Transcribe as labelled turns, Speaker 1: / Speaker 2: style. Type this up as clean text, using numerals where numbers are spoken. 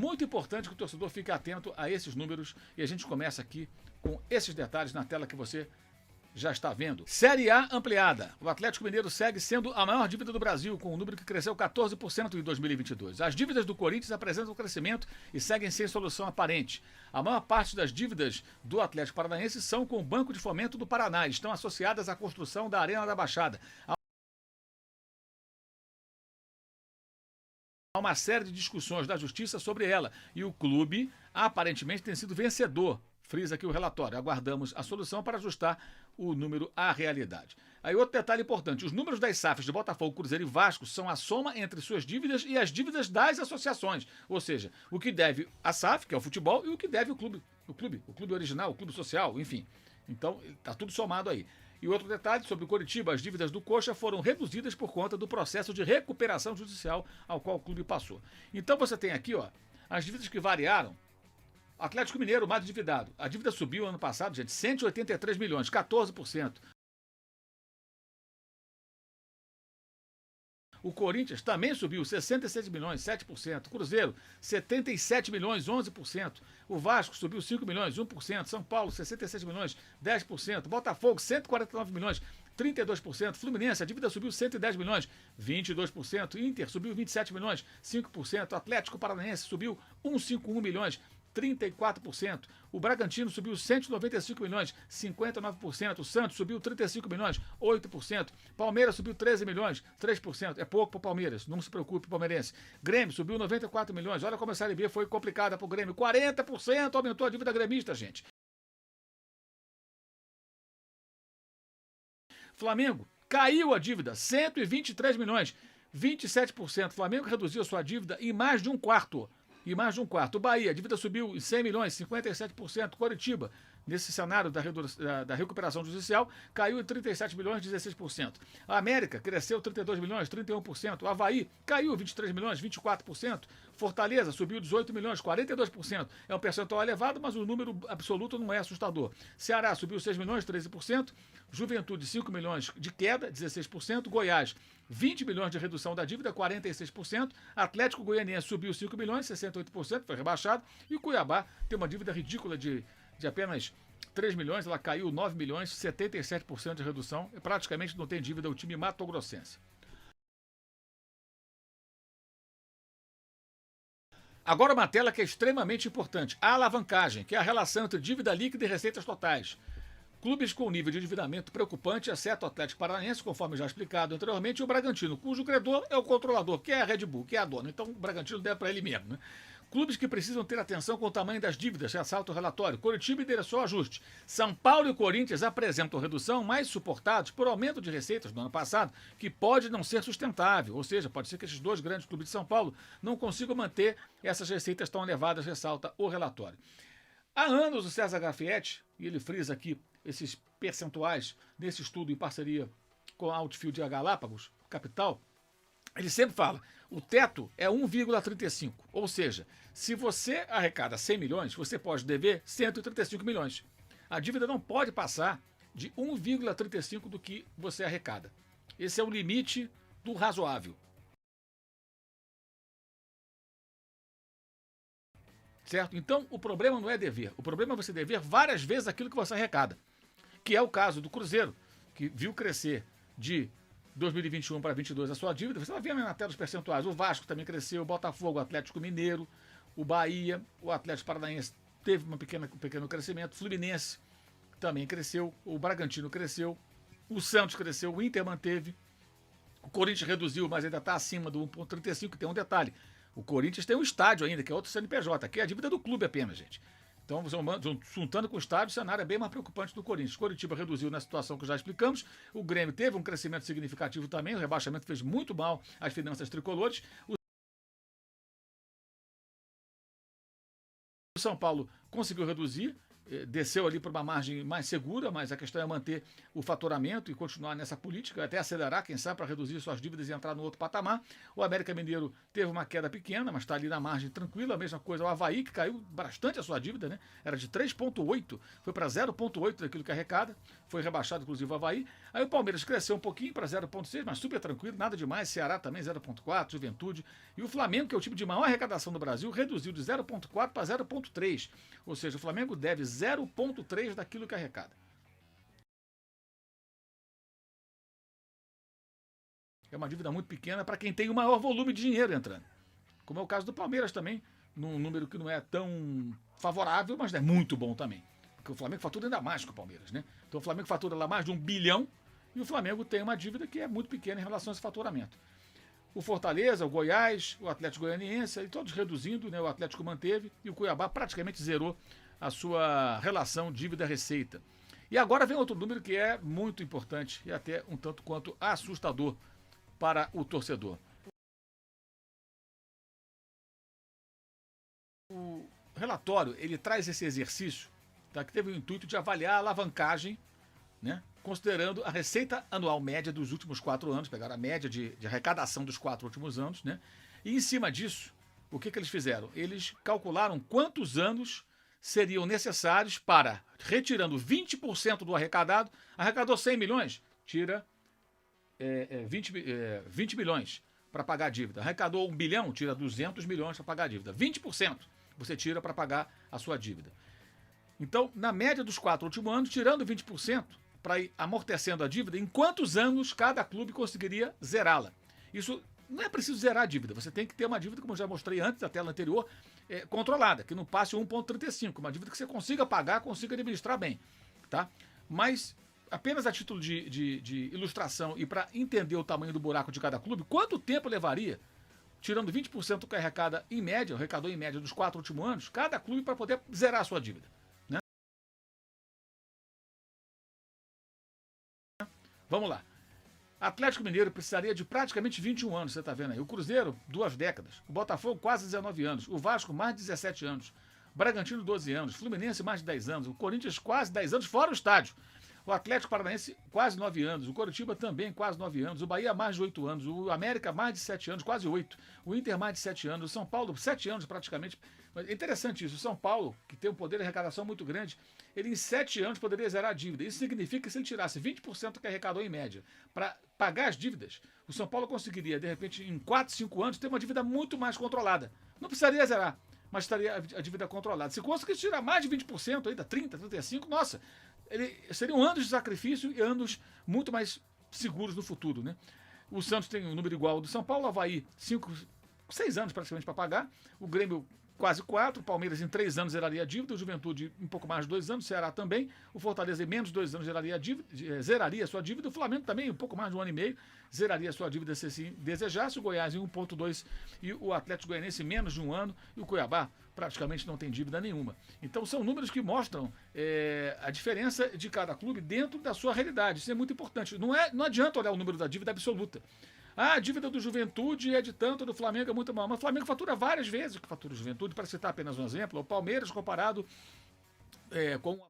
Speaker 1: Muito importante que o torcedor fique atento a esses números e a gente começa aqui com esses detalhes na tela que você já está vendo. Série A ampliada. O Atlético Mineiro segue sendo a maior dívida do Brasil, com um número que cresceu 14% em 2022. As dívidas do Corinthians apresentam crescimento e seguem sem solução aparente. A maior parte das dívidas do Atlético Paranaense são com o Banco de Fomento do Paraná e estão associadas à construção da Arena da Baixada. Há uma série de discussões da justiça sobre ela e o clube aparentemente tem sido vencedor, frisa aqui o relatório. Aguardamos a solução para ajustar o número à realidade. Aí outro detalhe importante, os números das SAFs de Botafogo, Cruzeiro e Vasco são a soma entre suas dívidas e as dívidas das associações, ou seja, o que deve a SAF, que é o futebol, e o que deve o clube original, o clube social, enfim. Então, está tudo somado aí. E outro detalhe sobre o Coritiba, as dívidas do Coxa foram reduzidas por conta do processo de recuperação judicial ao qual o clube passou. Então você tem aqui, ó, as dívidas que variaram. Atlético Mineiro, mais endividado. A dívida subiu ano passado, gente, 183 milhões, 14%. O Corinthians também subiu 66 milhões, 7%. Cruzeiro, 77 milhões, 11%. O Vasco subiu 5 milhões, 1%. São Paulo, 66 milhões, 10%. Botafogo, 149 milhões, 32%. Fluminense, a dívida subiu 110 milhões, 22%. Inter subiu 27 milhões, 5%. Atlético Paranaense subiu 151 milhões, 34%. O Bragantino subiu 195 milhões, 59%. O Santos subiu 35 milhões, 8%. Palmeiras subiu 13 milhões, 3%. É pouco para o Palmeiras, não se preocupe, palmeirense. Grêmio subiu 94 milhões. Olha como a Série B foi complicada para o Grêmio. 40% aumentou a dívida gremista, gente. Flamengo caiu a dívida, 123 milhões, 27%. Flamengo reduziu a sua dívida em mais de um quarto. O Bahia, a dívida subiu em 100 milhões, 57%. Coritiba, nesse cenário da recuperação judicial, caiu em 37 milhões, 16%. A América cresceu 32 milhões, 31%. O Avaí caiu 23 milhões, 24%. Fortaleza subiu 18 milhões, 42%. É um percentual elevado, mas o número absoluto não é assustador. Ceará subiu 6 milhões, 13%. Juventude, 5 milhões de queda, 16%. Goiás, 20 milhões de redução da dívida, 46%. Atlético Goianiense subiu 5 milhões, 68%, foi rebaixado. E o Cuiabá tem uma dívida ridícula de apenas 3 milhões, ela caiu 9 milhões, 77% de redução. E praticamente não tem dívida o time matogrossense. Agora uma tela que é extremamente importante. A alavancagem, que é a relação entre dívida líquida e receitas totais. Clubes com nível de endividamento preocupante, exceto o Atlético Paranaense, conforme já explicado anteriormente, e o Bragantino, cujo credor é o controlador, que é a Red Bull, que é a dona. Então o Bragantino deve para ele mesmo, né? Clubes que precisam ter atenção com o tamanho das dívidas, ressalta o relatório. Coritiba endereçou ajuste. São Paulo e Corinthians apresentam redução, mas suportados por aumento de receitas do ano passado, que pode não ser sustentável. Ou seja, pode ser que esses dois grandes clubes de São Paulo não consigam manter essas receitas tão elevadas, ressalta o relatório. Há anos o César Grafietti, e ele frisa aqui esses percentuais nesse estudo em parceria com a Outfield e a Galápagos Capital, ele sempre fala, o teto é 1,35, ou seja, se você arrecada 100 milhões, você pode dever 135 milhões. A dívida não pode passar de 1,35 do que você arrecada. Esse é o limite do razoável. Certo? Então, o problema não é dever. O problema é você dever várias vezes aquilo que você arrecada. Que é o caso do Cruzeiro, que viu crescer de 2021 para 2022 a sua dívida. Você vai vendo na tela os percentuais. O Vasco também cresceu, o Botafogo, o Atlético Mineiro, o Bahia, o Atlético Paranaense teve um pequeno crescimento. O Fluminense também cresceu, o Bragantino cresceu, o Santos cresceu, o Inter manteve. O Corinthians reduziu, mas ainda está acima do 1,35, que tem um detalhe. O Corinthians tem um estádio ainda, que é outro CNPJ. Aqui é a dívida do clube apenas, gente. Então, juntando com o estádio, o cenário é bem mais preocupante do Corinthians. Coritiba reduziu na situação que já explicamos. O Grêmio teve um crescimento significativo também. O rebaixamento fez muito mal às finanças tricolores. O São Paulo conseguiu reduzir desceu ali para uma margem mais segura, mas a questão é manter o faturamento e continuar nessa política, até acelerar, quem sabe, para reduzir suas dívidas e entrar no outro patamar. O América Mineiro teve uma queda pequena, mas está ali na margem tranquila. A mesma coisa o Avaí, que caiu bastante a sua dívida, né? Era de 3,8, foi para 0,8 daquilo que arrecada, foi rebaixado inclusive o Avaí. Aí o Palmeiras cresceu um pouquinho para 0,6, mas super tranquilo, nada demais. Ceará também 0,4, Juventude. E o Flamengo, que é o time de maior arrecadação do Brasil, reduziu de 0,4 para 0,3. Ou seja, o Flamengo deve 0,3 daquilo que arrecada. É uma dívida muito pequena para quem tem o maior volume de dinheiro entrando. Como é o caso do Palmeiras também, num número que não é tão favorável, mas é muito bom também. Porque o Flamengo fatura ainda mais que o Palmeiras, né? Então o Flamengo fatura lá mais de 1 bilhão e o Flamengo tem uma dívida que é muito pequena em relação a esse faturamento. O Fortaleza, o Goiás, o Atlético Goianiense, todos reduzindo, né? O Atlético manteve e o Cuiabá praticamente zerou a sua relação dívida-receita. E agora vem outro número que é muito importante e até um tanto quanto assustador para o torcedor. O relatório, ele traz esse exercício, tá, que teve o intuito de avaliar a alavancagem, né, considerando a receita anual média dos últimos 4 anos, pegaram a média de arrecadação dos 4 últimos anos, né, e em cima disso, o que eles fizeram? Eles calcularam quantos anos seriam necessários para, retirando 20% do arrecadado, arrecadou 100 milhões, tira 20 milhões para pagar a dívida. Arrecadou 1 bilhão, tira 200 milhões para pagar a dívida. 20% você tira para pagar a sua dívida. Então, na média dos 4 últimos anos, tirando 20% para ir amortecendo a dívida, em quantos anos cada clube conseguiria zerá-la? Isso não é preciso zerar a dívida, você tem que ter uma dívida, como eu já mostrei antes, da tela anterior, controlada, que não passe 1,35, uma dívida que você consiga pagar, consiga administrar bem, tá? Mas, apenas a título de ilustração e para entender o tamanho do buraco de cada clube, quanto tempo levaria, tirando 20% do que arrecada em média, arrecadou em média dos 4 últimos anos, cada clube para poder zerar a sua dívida? Vamos lá. Atlético Mineiro precisaria de praticamente 21 anos, você está vendo aí. O Cruzeiro, 2 décadas. O Botafogo, quase 19 anos. O Vasco, mais de 17 anos. Bragantino, 12 anos. Fluminense, mais de 10 anos. O Corinthians, quase 10 anos, fora o estádio. O Atlético Paranaense, quase 9 anos. O Coritiba também, quase 9 anos. O Bahia, mais de 8 anos. O América, mais de 7 anos, quase 8. O Inter, mais de 7 anos. O São Paulo, 7 anos praticamente. É interessante isso. O São Paulo, que tem um poder de arrecadação muito grande, ele em 7 anos poderia zerar a dívida. Isso significa que se ele tirasse 20% que arrecadou em média para pagar as dívidas, o São Paulo conseguiria, de repente, em 4, 5 anos, ter uma dívida muito mais controlada. Não precisaria zerar, mas estaria a dívida controlada. Se conseguisse tirar mais de 20%, ainda 30%, 35%, nossa, seriam anos de sacrifício e anos muito mais seguros no futuro, né? O Santos tem um número igual ao do São Paulo, o Avaí 6 anos praticamente para pagar, o Grêmio quase 4, o Palmeiras em 3 anos zeraria a dívida, o Juventude em pouco mais de 2 anos, o Ceará também, o Fortaleza em menos de 2 anos zeraria a sua dívida, o Flamengo também em pouco mais de 1 ano e meio zeraria a sua dívida se assim desejasse, o Goiás em 1,2 e o Atlético Goianiense em menos de 1 ano e o Cuiabá praticamente não tem dívida nenhuma. Então são números que mostram a diferença de cada clube dentro da sua realidade, isso é muito importante. Não adianta olhar o número da dívida absoluta. Ah, a dívida do Juventude é de tanto, do Flamengo é muito maior. Mas o Flamengo fatura várias vezes o que fatura o Juventude, para citar apenas um exemplo. O Palmeiras comparado com...